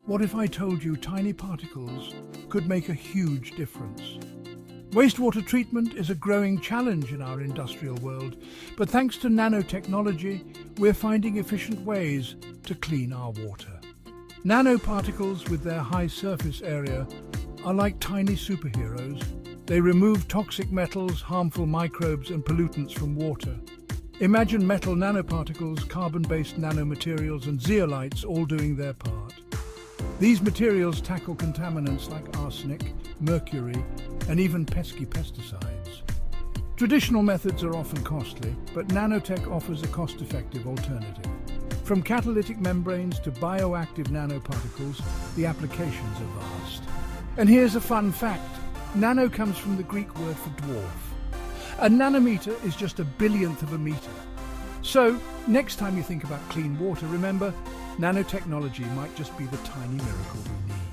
What if I told you tiny particles could make a huge difference? Wastewater treatment is a growing challenge in our industrial world, but thanks to nanotechnology, we're finding efficient ways to clean our water. Nanoparticles with their high surface area are like tiny superheroes. They remove toxic metals, harmful microbes and pollutants from water. Imagine metal nanoparticles, carbon-based nanomaterials and zeolites all doing their part. These materials tackle contaminants like arsenic, mercury, and even pesky pesticides. Traditional methods are often costly, but nanotech offers a cost-effective alternative. From catalytic membranes to bioactive nanoparticles, the applications are vast. And here's a fun fact. Nano comes from the Greek word for dwarf. A nanometer is just a billionth of a meter. So, next time you think about clean water, remember, nanotechnology might just be the tiny miracle we need.